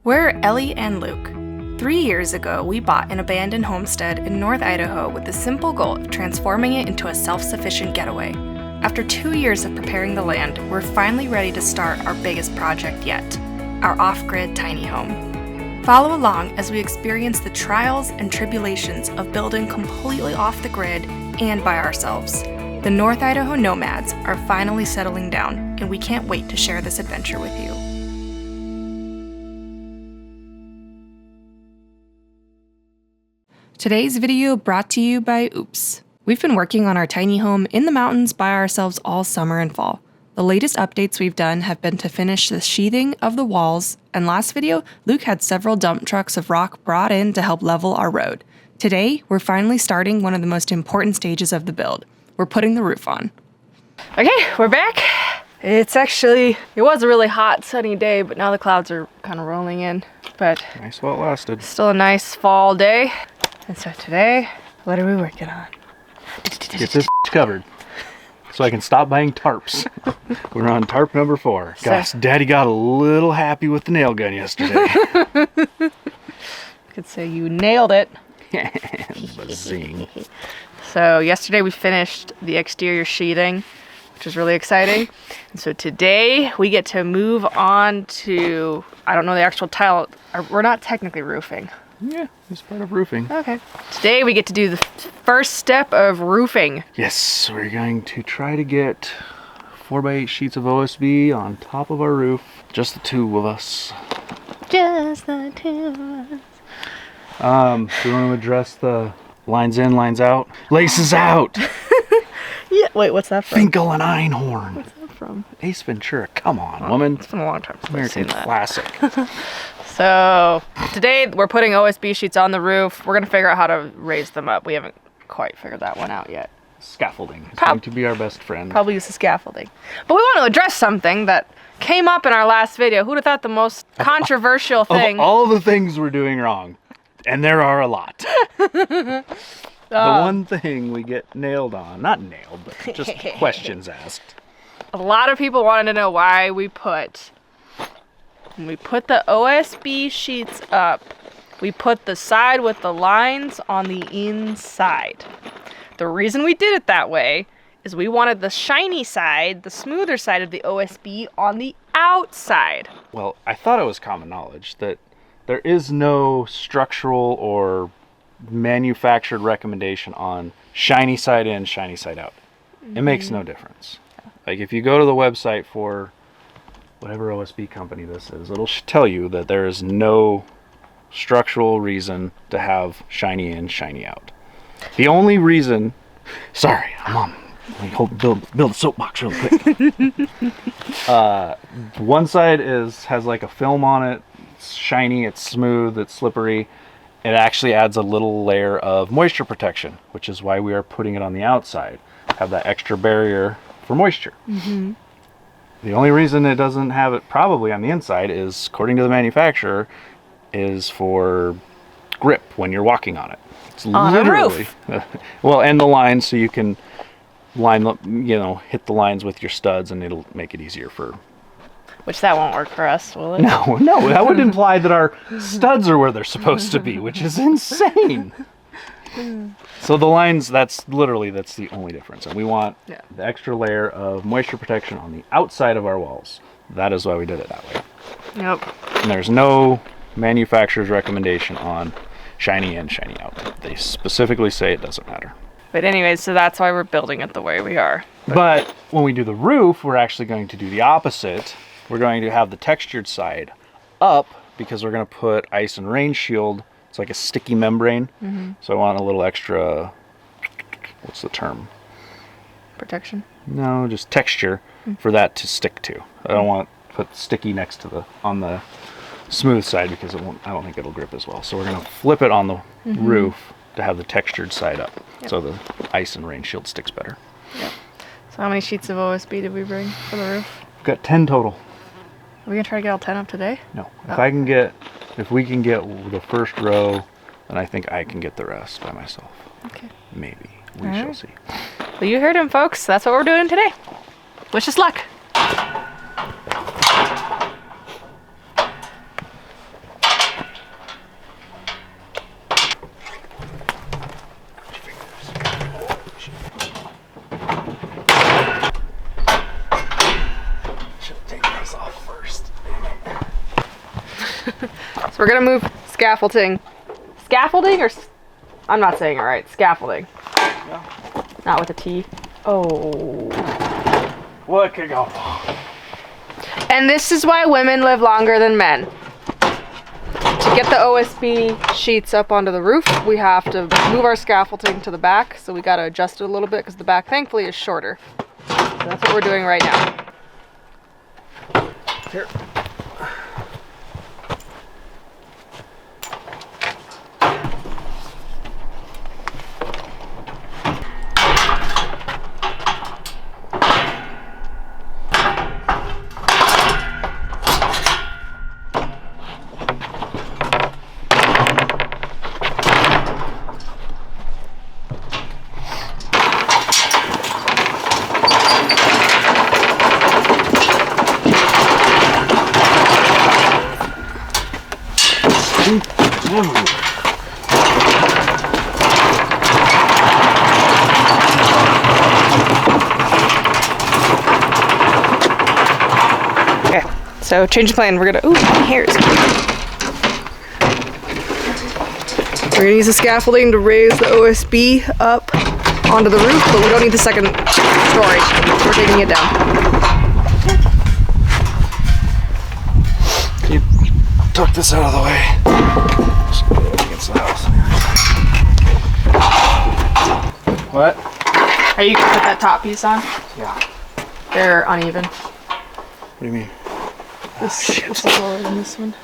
We're Ellie and Luke. 3 years ago, we bought an abandoned homestead in North Idaho with the simple goal of transforming it into a self-sufficient getaway. After 2 years of preparing the land, we're finally ready to start our biggest project yet, our off-grid tiny home. Follow along as we experience the trials and tribulations of building completely off the grid and by ourselves. The North Idaho Nomads are finally settling down, and we can't wait to share this adventure with you. Today's video brought to you by Oops. We've been working on our tiny home in the mountains by ourselves all summer and fall. The latest updates we've done have been to finish the sheathing of the walls, and last video, Luke had several dump trucks of rock brought in to help level our road. Today, we're finally starting one of the most important stages of the build. We're putting the roof on. Okay, we're back. It was a really hot, sunny day, but now the clouds are kind of rolling in. But nice while it lasted. Still a nice fall day. And so today, what are we working on? Get this covered so I can stop buying tarps. We're on tarp number 4. Gosh, Daddy got a little happy with the nail gun yesterday. I could say you nailed it. Bazing. So yesterday we finished the exterior sheathing, which is really exciting. And so today we get to move on to, I don't know the actual title, we're not technically roofing. Yeah, it's part of roofing. Okay. Today we get to do the first step of roofing. Yes, we're going to try to get 4x8 sheets of OSB on top of our roof. Just the two of us. Just the two of us. Do you want to address the lines in, lines out? Laces out! Yeah, wait, what's that from? Finkel and Einhorn. What's that from? Ace Ventura, come on, woman. It's been a long time since American I've seen that. classic. So today we're putting OSB sheets on the roof. We're gonna figure out how to raise them up. We haven't quite figured that one out yet. Scaffolding is going to be our best friend. Probably use the scaffolding. But we want to address something that came up in our last video. Who'd have thought the most controversial thing? Of all the things we're doing wrong, and there are a lot. The one thing we get nailed on, not nailed, but just questions asked. A lot of people wanted to know why we put, when we put the OSB sheets up, we put the side with the lines on the inside. The reason we did it that way is we wanted the shiny side, the smoother side of the OSB on the outside. Well, I thought it was common knowledge that there is no structural or manufactured recommendation on shiny side in, shiny side out. It makes no difference. Like if you go to the website for whatever OSB company this is, it'll tell you that there is no structural reason to have shiny in, shiny out. The only reason, sorry, I'm on. Let me build a soapbox real quick. One side has like a film on it. It's shiny, it's smooth, it's slippery. It actually adds a little layer of moisture protection, which is why we are putting it on the outside. Have that extra barrier for moisture. Mm-hmm. The only reason it doesn't have it probably on the inside is, according to the manufacturer, is for grip when you're walking on it. It's on literally a roof. Well, and the lines so you can hit the lines with your studs, and it'll make it easier for. Which that won't work for us, will it? No, that would imply that our studs are where they're supposed to be, which is insane. So the lines, that's the only difference. And we want the extra layer of moisture protection on the outside of our walls. That is why we did it that way. Yep. And there's no manufacturer's recommendation on shiny in, shiny out. They specifically say it doesn't matter. But anyways, so that's why we're building it the way we are. But when we do the roof, we're actually going to do the opposite. We're going to have the textured side up because we're going to put ice and rain shield. It's like a sticky membrane. Mm-hmm. So I want a little extra, what's the term? Protection? No, just texture for that to stick to. I don't want to put sticky next to on the smooth side because I don't think it'll grip as well. So we're going to flip it on the roof to have the textured side up. Yep. So the ice and rain shield sticks better. Yep. So how many sheets of OSB did we bring for the roof? We've got 10 total. Are we gonna try to get all 10 up today? No. If we can get the first row, then I think I can get the rest by myself. Okay. Maybe. We shall see. Well, you heard him, folks. That's what we're doing today. Wish us luck. So we're gonna move scaffolding. Scaffolding or I'm not saying it right. Scaffolding. Yeah. Not with a T. Oh. What could go? And this is why women live longer than men. To get the OSB sheets up onto the roof, we have to move our scaffolding to the back. So we gotta adjust it a little bit because the back, thankfully, is shorter. So that's what we're doing right now. Here. Okay, so change of plan. We're gonna, ooh, my hairs. We're gonna use the scaffolding to raise the OSB up onto the roof, but we don't need the second story. We're taking it down. You tuck this out of the way. Just go against the house. What? Are you gonna put that top piece on? Yeah. They're uneven. What do you mean? This is lower than this one.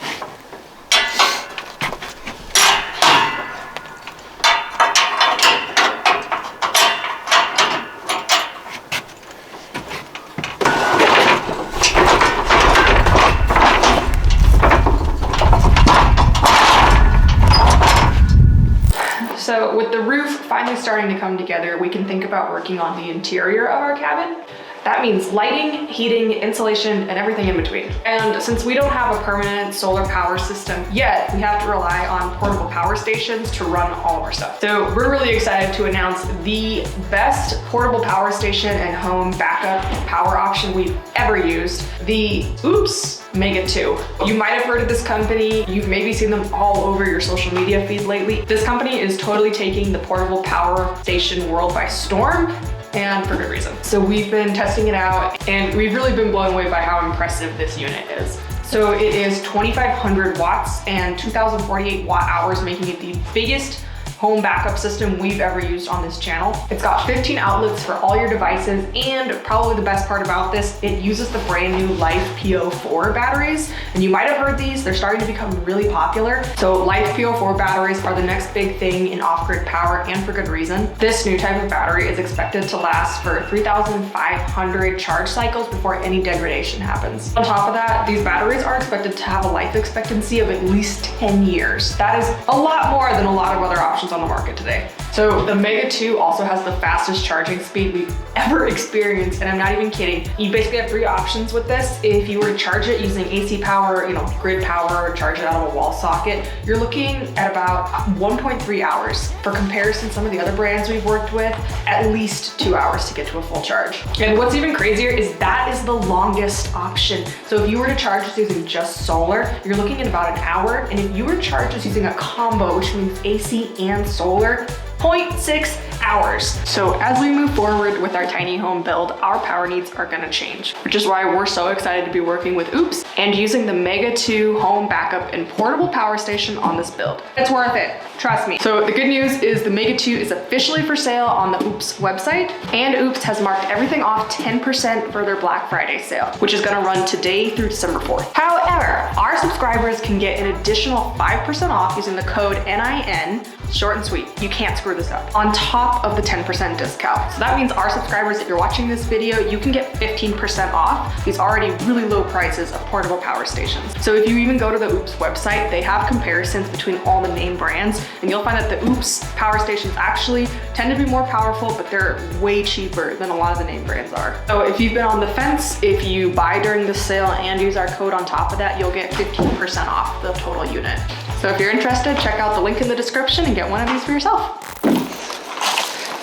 So with the roof finally starting to come together, we can think about working on the interior of our cabin. That means lighting, heating, insulation, and everything in between. And since we don't have a permanent solar power system yet, we have to rely on portable power stations to run all of our stuff. So we're really excited to announce the best portable power station and home backup power option we've ever used, the Oops Mega 2. You might have heard of this company. You've maybe seen them all over your social media feed lately. This company is totally taking the portable power station world by storm, and for good reason. So we've been testing it out and we've really been blown away by how impressive this unit is. So it is 2,500 watts and 2,048 watt hours, making it the biggest home backup system we've ever used on this channel. It's got 15 outlets for all your devices, and probably the best part about this, it uses the brand new Life PO4 batteries. And you might have heard these, they're starting to become really popular. So Life PO4 batteries are the next big thing in off-grid power, and for good reason. This new type of battery is expected to last for 3,500 charge cycles before any degradation happens. On top of that, these batteries are expected to have a life expectancy of at least 10 years. That is a lot more than a lot of other options on the market today. So the Mega 2 also has the fastest charging speed we've ever experienced, and I'm not even kidding. You basically have 3 options with this. If you were to charge it using AC power, grid power, or charge it out of a wall socket, you're looking at about 1.3 hours. For comparison, some of the other brands we've worked with, at least 2 hours to get to a full charge. And what's even crazier is that is the longest option. So if you were to charge this using just solar, you're looking at about an hour. And if you were to charge this using a combo, which means AC and solar, 0.6 hours. So as we move forward with our tiny home build, our power needs are gonna change, which is why we're so excited to be working with Oops and using the Mega 2 home backup and portable power station on this build. It's worth it, trust me. So the good news is the Mega 2 is officially for sale on the Oops website, and Oops has marked everything off 10% for their Black Friday sale, which is gonna run today through December 4th. However, our subscribers can get an additional 5% off using the code NIN, short and sweet. You can't screw this up, on top of the 10% discount. So that means our subscribers, if you're watching this video, you can get 15% off these already really low prices of portable power stations. So if you even go to the Oops website, they have comparisons between all the name brands, and you'll find that the Oops power stations actually tend to be more powerful, but they're way cheaper than a lot of the name brands are. So if you've been on the fence, if you buy during the sale and use our code on top of that, you'll get 15% off the total unit. So if you're interested, check out the link in the description and get one of these for yourself.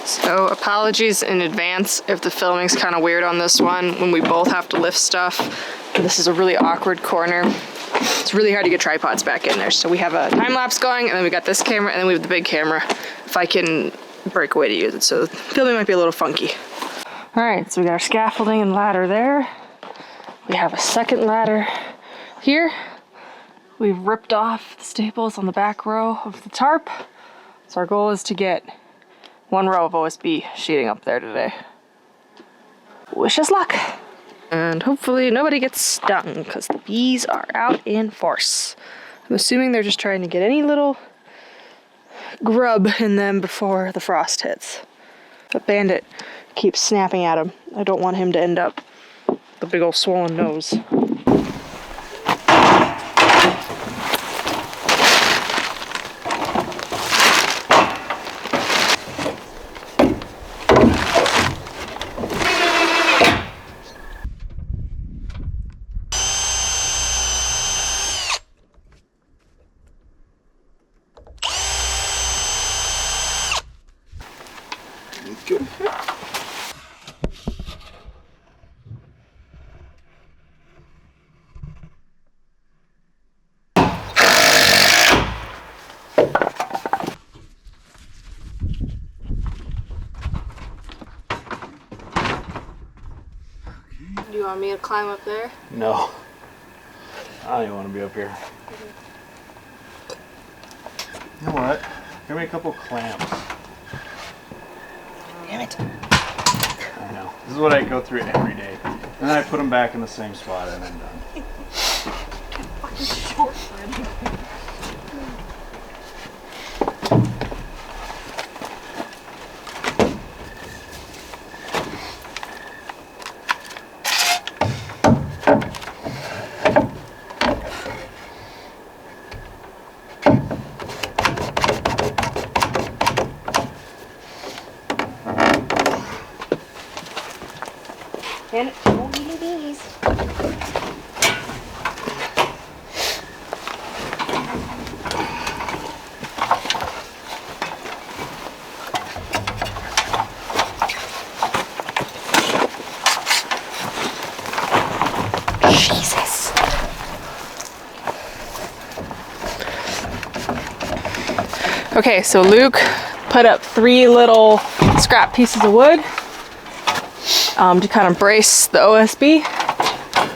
So apologies in advance if the filming's kind of weird on this one when we both have to lift stuff. This is a really awkward corner. It's really hard to get tripods back in there. So we have a time lapse going, and then we got this camera, and then we have the big camera if I can break away to use it. So filming might be a little funky. All right, so we got our scaffolding and ladder there. We have a second ladder here. We've ripped off the staples on the back row of the tarp. So our goal is to get one row of OSB sheeting up there today. Wish us luck. And hopefully nobody gets stung because the bees are out in force. I'm assuming they're just trying to get any little grub in them before the frost hits. But Bandit keeps snapping at him. I don't want him to end up with a big old swollen nose. Good. Do you want me to climb up there? No. I don't even want to be up here. You know what? Give me a couple clamps. Damn it. I know. This is what I go through every day. And then I put them back in the same spot and I'm done. Fucking short, man. And don't eat any bees. Jesus. Okay, so Luke put up 3 little scrap pieces of wood to kind of brace the OSB.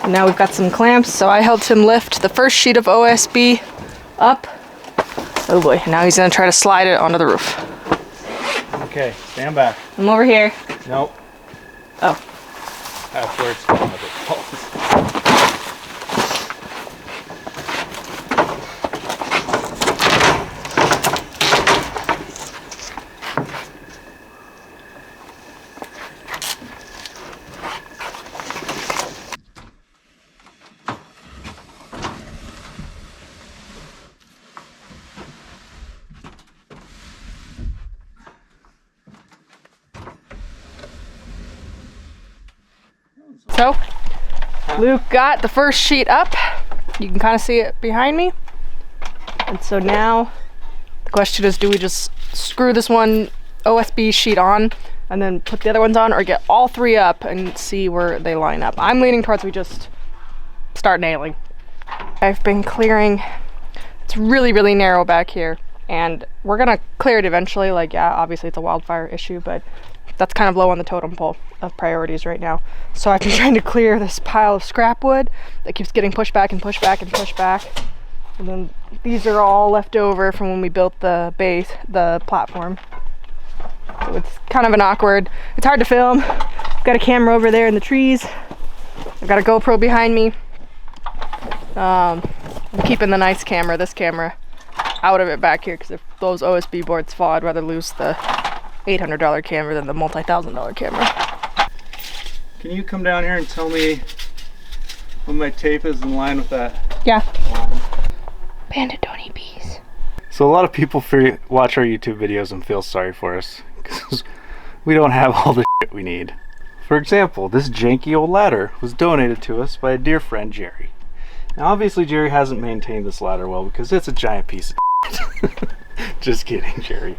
And now we've got some clamps, so I helped him lift the first sheet of OSB up. Oh boy, now he's gonna try to slide it onto the roof. Okay, stand back. I'm over here. Nope. Oh. That's where it's going with it. So, Luke got the first sheet up. You can kind of see it behind me. And so now the question is, do we just screw this one OSB sheet on and then put the other ones on, or get all 3 up and see where they line up? I'm leaning towards we just start nailing. I've been clearing. It's really, really narrow back here, and we're gonna clear it eventually. Like, yeah, obviously it's a wildfire issue, but that's kind of low on the totem pole of priorities right now. So I've been trying to clear this pile of scrap wood that keeps getting pushed back and pushed back and pushed back. And then these are all left over from when we built the base, the platform. So it's kind of an awkward, it's hard to film. I've got a camera over there in the trees. I've got a GoPro behind me. I'm keeping the nice camera, this camera, out of it back here, because if those OSB boards fall, I'd rather lose the $800 camera than the multi-$1,000 camera. Can you come down here and tell me when my tape is in line with that? Yeah. Bandit, don't eat bees. So a lot of people watch our YouTube videos and feel sorry for us because we don't have all the shit we need. For example, this janky old ladder was donated to us by a dear friend, Jerry. Now obviously Jerry hasn't maintained this ladder well because it's a giant piece of shit. Just kidding, Jerry.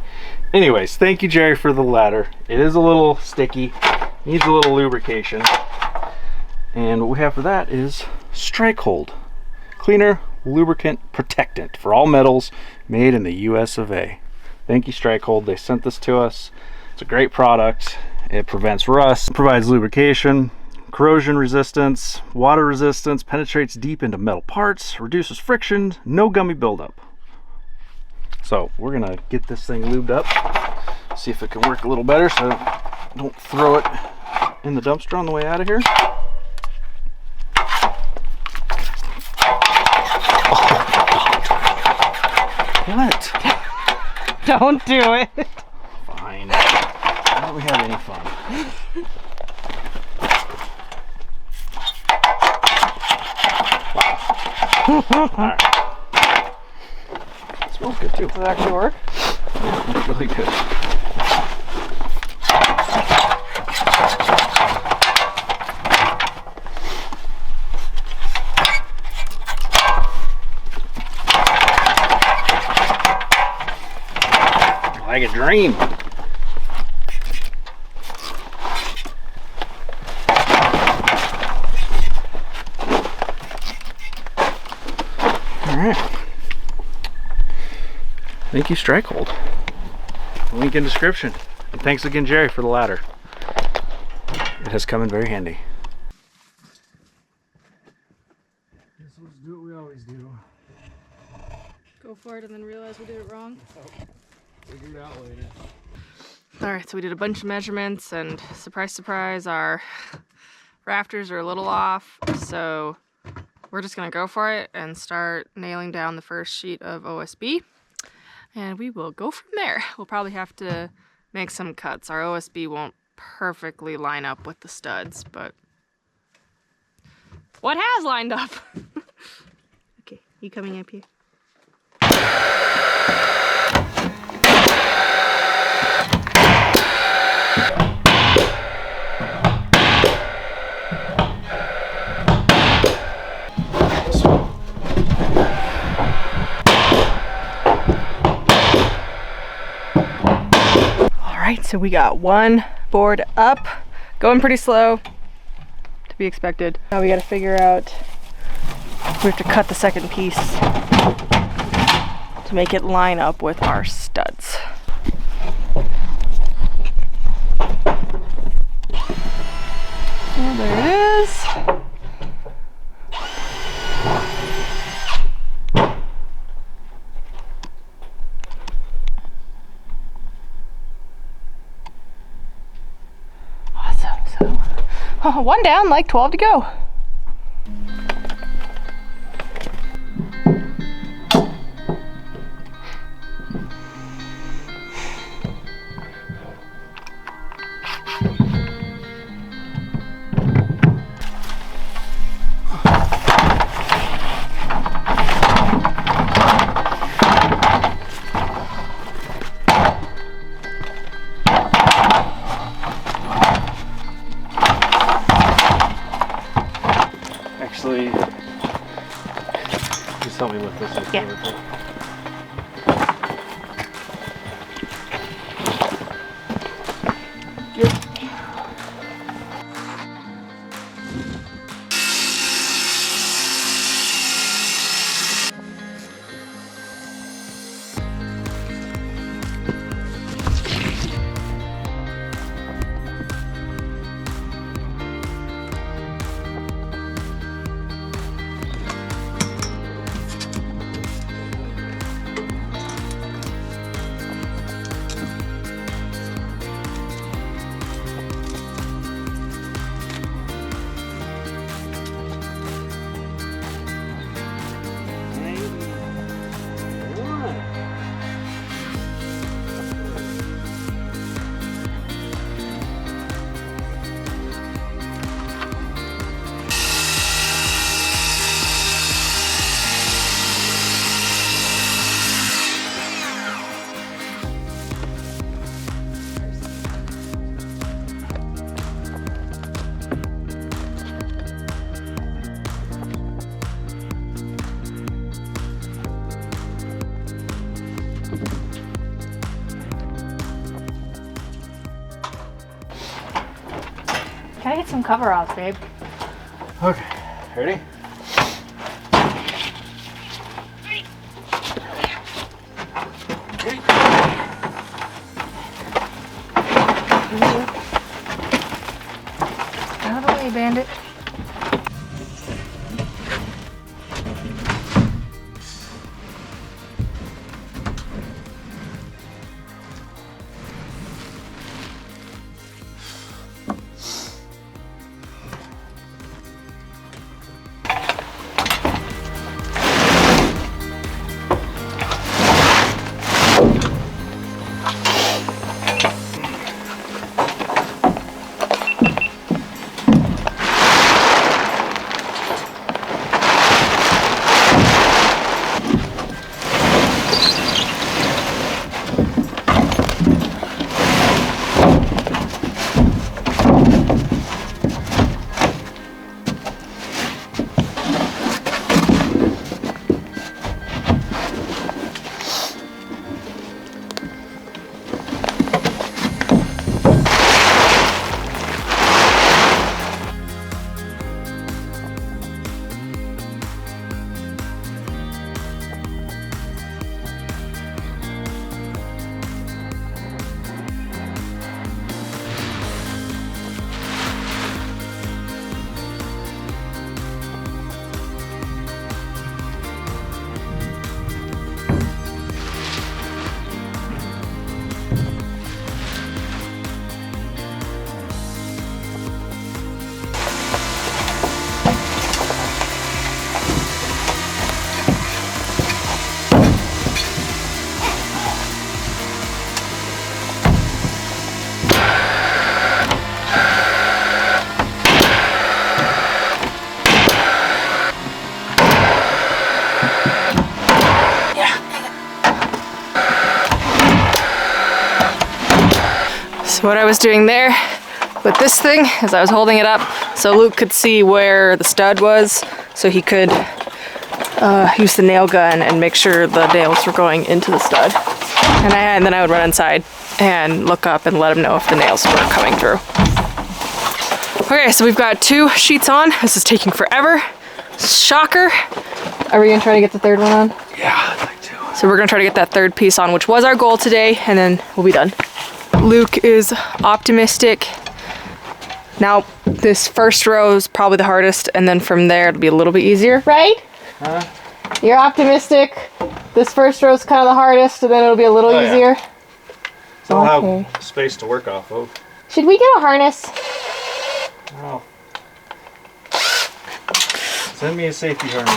Anyways, thank you, Jerry, for the ladder. It is a little sticky, needs a little lubrication. And what we have for that is strike hold. Cleaner, lubricant protectant for all metals, made in the US of A. Thank you, Strikehold. They sent this to us. It's a great product. It prevents rust, provides lubrication, corrosion resistance, water resistance, penetrates deep into metal parts, reduces friction, no gummy buildup. So we're gonna get this thing lubed up, see if it can work a little better so I don't throw it in the dumpster on the way out of here. What? Don't do it. Fine. Why don't we have any fun? Alright. It smells good too. Does it actually work? It's really good. Like a dream. Alright. Thank you, Strikehold. Link in description. And thanks again, Jerry, for the ladder. It has come in very handy. Guess we'll just do what we always do. Go for it and then realize we did it wrong. Figure it out later. Alright, so we did a bunch of measurements and surprise, surprise, our rafters are a little off. So we're just gonna go for it and start nailing down the first sheet of OSB. And we will go from there. We'll probably have to make some cuts. Our OSB won't perfectly line up with the studs, but what has lined up? Okay, you coming up here? Alright, so we got one board up, going pretty slow, to be expected. Now we gotta figure out, we have to cut the second piece to make it line up with our studs. Oh, there it is. One down, like 12 to go. Actually, just help me with this. Yeah. Can I get some cover-offs, babe? Okay, ready? Bandit. So what I was doing there with this thing is I was holding it up so Luke could see where the stud was, so he could use the nail gun and make sure the nails were going into the stud. And then I would run inside and look up and let him know if the nails were coming through. Okay, so we've got 2 sheets on. This is taking forever. Shocker. Are we gonna try to get the third one on? Yeah, I'd like to. So we're gonna try to get that third piece on, which was our goal today, and then we'll be done. Luke is optimistic. Now, this first row is probably the hardest, and then from there it'll be a little bit easier, right? Huh? You're optimistic. This first row is kind of the hardest, and then it'll be a little easier. So I'll have space to work off of. Should we get a harness? Oh. Send me a safety harness.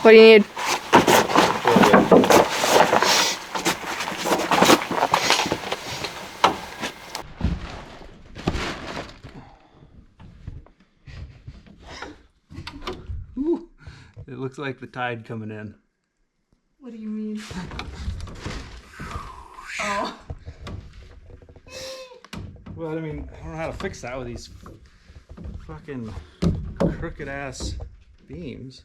What do you need? Ooh, it looks like the tide coming in. What do you mean? Oh. Well, I mean, I don't know how to fix that with these fucking crooked ass beams.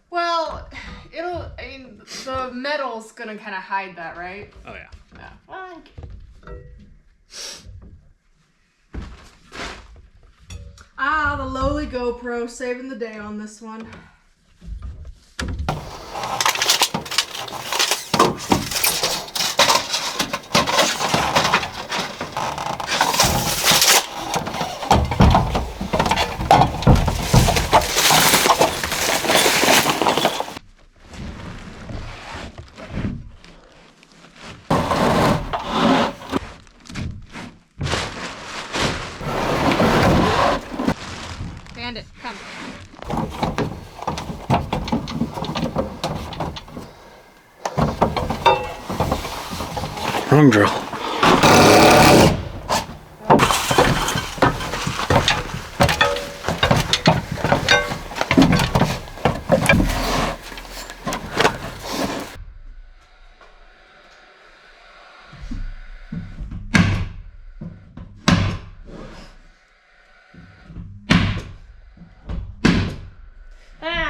Well, the metal's gonna kind of hide that, right? Oh yeah. Yeah. Well, the lowly GoPro saving the day on this one. Bandit, come. Wrong drill.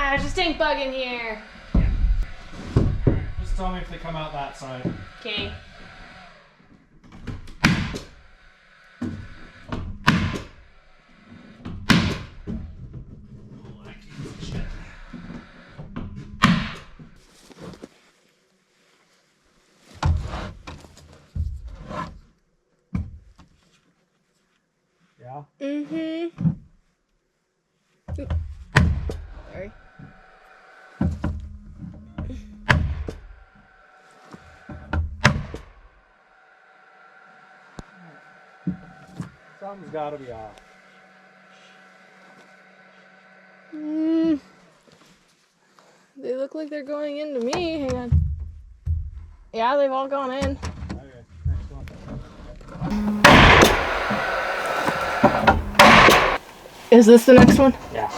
There's a stink bug in here. Just tell me if they come out that side. Okay. Yeah? Mm-hmm. Sorry. Something's got to be off. They look like they're going into me. Hang on. Yeah, they've all gone in. Okay, next one. Is this the next one? Yeah.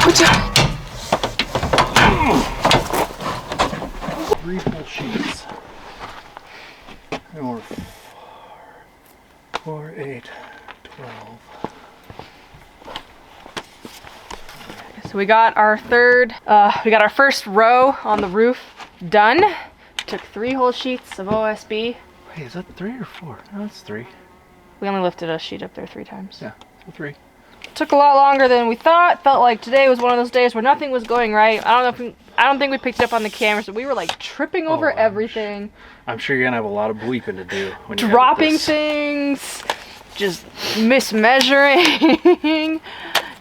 What's up? 3 full sheets. Or 4, 8, 12. So we got our first row on the roof done. Took 3 whole sheets of OSB. Wait, is that 3 or 4? No, that's 3. We only lifted a sheet up there 3 times. Yeah, 3. Took a lot longer than we thought. Felt like today was one of those days where nothing was going right. I don't think we picked it up on the cameras, but we were like tripping over everything. I'm sure you're gonna have a lot of bleeping to do when you're Dropping things, just mismeasuring.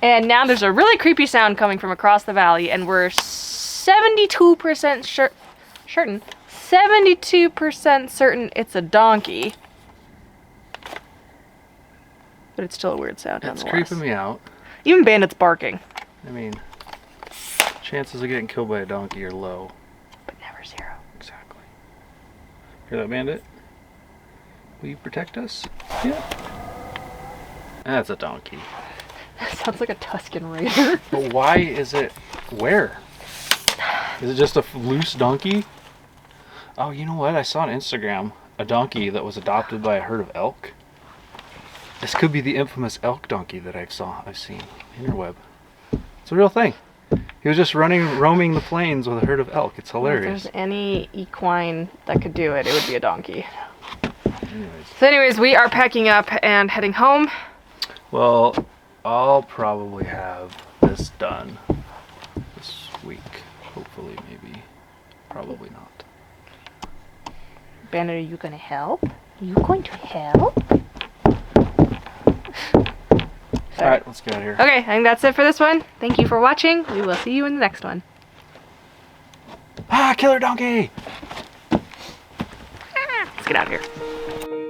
And now there's a really creepy sound coming from across the valley, and we're 72% certain it's a donkey. But it's still a weird sound. It's nonetheless. creeping me out. Even Bandit's barking. I mean, chances of getting killed by a donkey are low. But never 0. Exactly. Hear that, Bandit? Will you protect us? Yeah. That's a donkey. That sounds like a Tuscan Raider. But why is it where? Is it just a loose donkey? Oh, you know what? I saw on Instagram a donkey that was adopted by a herd of elk. This could be the infamous elk donkey that I've seen in your web. It's a real thing. He was just roaming the plains with a herd of elk. It's hilarious. If there's any equine that could do it, it would be a donkey. Anyways. So anyways, we are packing up and heading home. Well, I'll probably have this done this week. Hopefully, maybe. Probably not. Bandit, are you going to help? Are you going to help? Alright, let's get out of here. Okay, I think that's it for this one. Thank you for watching. We will see you in the next one. Ah, killer donkey! Let's get out of here.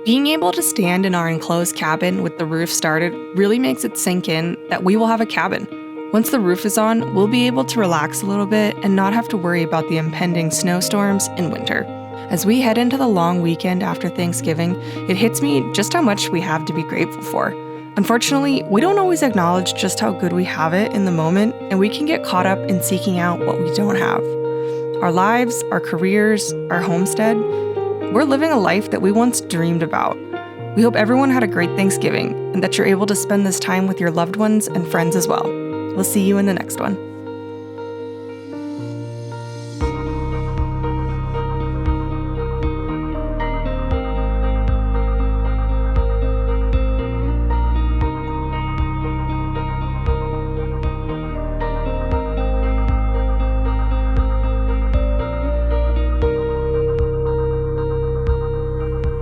Being able to stand in our enclosed cabin with the roof started really makes it sink in that we will have a cabin. Once the roof is on, we'll be able to relax a little bit and not have to worry about the impending snowstorms in winter. As we head into the long weekend after Thanksgiving, it hits me just how much we have to be grateful for. Unfortunately, we don't always acknowledge just how good we have it in the moment, and we can get caught up in seeking out what we don't have. Our lives, our careers, our homestead, we're living a life that we once dreamed about. We hope everyone had a great Thanksgiving and that you're able to spend this time with your loved ones and friends as well. We'll see you in the next one.